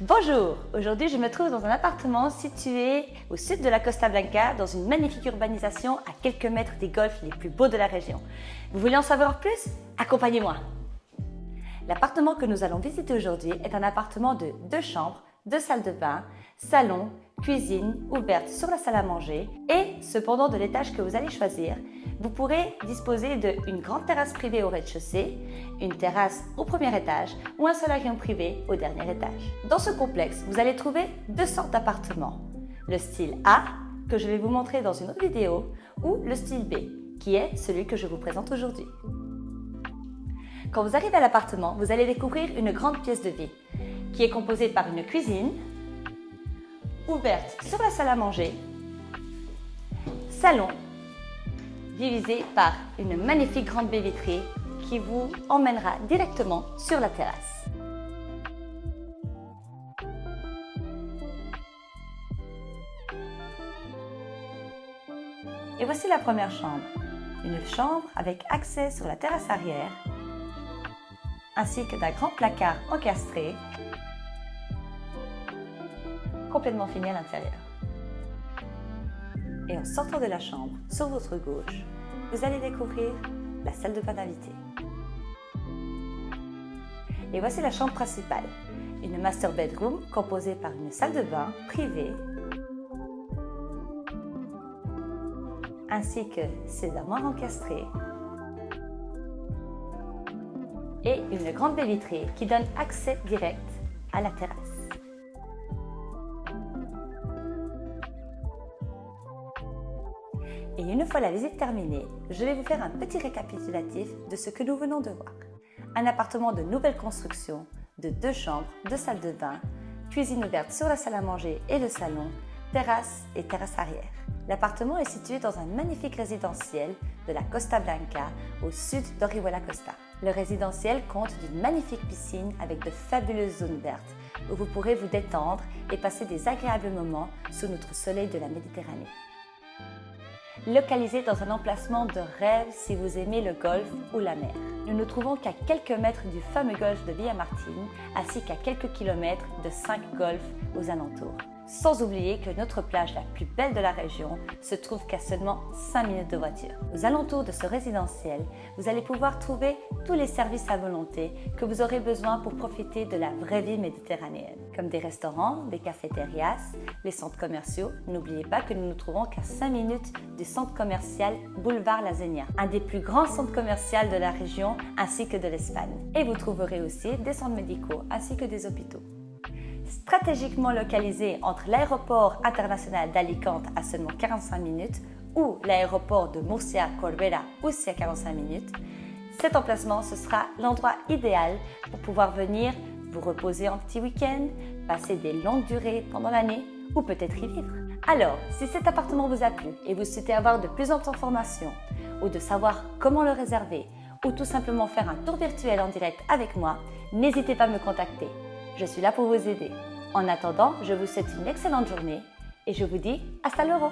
Bonjour, aujourd'hui je me trouve dans un appartement situé au sud de la Costa Blanca, dans une magnifique urbanisation à quelques mètres des golfs les plus beaux de la région. Vous voulez en savoir plus? Accompagnez-moi. L'appartement que nous allons visiter aujourd'hui est un appartement de 2 chambres, 2 salles de bain, salon, cuisine ouverte sur la salle à manger et, cependant de l'étage que vous allez choisir, vous pourrez disposer d'une grande terrasse privée au rez-de-chaussée, une terrasse au premier étage ou un solarium privé au dernier étage. Dans ce complexe, vous allez trouver 2 sortes d'appartements. Le style A, que je vais vous montrer dans une autre vidéo, ou le style B, qui est celui que je vous présente aujourd'hui. Quand vous arrivez à l'appartement, vous allez découvrir une grande pièce de vie, qui est composée par une cuisine, ouverte sur la salle à manger, salon, divisé par une magnifique grande baie vitrée qui vous emmènera directement sur la terrasse. Et voici la première chambre. Une chambre avec accès sur la terrasse arrière, ainsi que d'un grand placard encastré, complètement fini à l'intérieur. Et en sortant de la chambre, sur votre gauche, vous allez découvrir la salle de bain d'invité. Et voici la chambre principale, une master bedroom composée par une salle de bain privée, ainsi que ses armoires encastrées et une grande baie vitrée qui donne accès direct à la terrasse. Et une fois la visite terminée, je vais vous faire un petit récapitulatif de ce que nous venons de voir. Un appartement de nouvelle construction, de 2 chambres, 2 salles de bain, cuisine ouverte sur la salle à manger et le salon, terrasse et terrasse arrière. L'appartement est situé dans un magnifique résidentiel de la Costa Blanca, au sud d'Orihuela Costa. Le résidentiel compte d'une magnifique piscine avec de fabuleuses zones vertes, où vous pourrez vous détendre et passer des agréables moments sous notre soleil de la Méditerranée. Localisé dans un emplacement de rêve si vous aimez le golfe ou la mer. Nous nous trouvons qu'à quelques mètres du fameux golfe de Villamartín, ainsi qu'à quelques kilomètres de 5 golfs aux alentours. Sans oublier que notre plage la plus belle de la région se trouve qu'à seulement 5 minutes de voiture. Aux alentours de ce résidentiel, vous allez pouvoir trouver tous les services à volonté que vous aurez besoin pour profiter de la vraie vie méditerranéenne, comme des restaurants, des cafétérias, les centres commerciaux. N'oubliez pas que nous nous trouvons qu'à 5 minutes du centre commercial Boulevard La Zenia, un des plus grands centres commerciaux de la région ainsi que de l'Espagne. Et vous trouverez aussi des centres médicaux ainsi que des hôpitaux. Stratégiquement localisé entre l'aéroport international d'Alicante à seulement 45 minutes ou l'aéroport de Murcia-Corbera aussi à 45 minutes, cet emplacement ce sera l'endroit idéal pour pouvoir venir vous reposer en petit week-end, passer des longues durées pendant l'année ou peut-être y vivre. Alors, si cet appartement vous a plu et vous souhaitez avoir de plus d'informations ou de savoir comment le réserver ou tout simplement faire un tour virtuel en direct avec moi, n'hésitez pas à me contacter. Je suis là pour vous aider. En attendant, je vous souhaite une excellente journée et je vous dis hasta luego!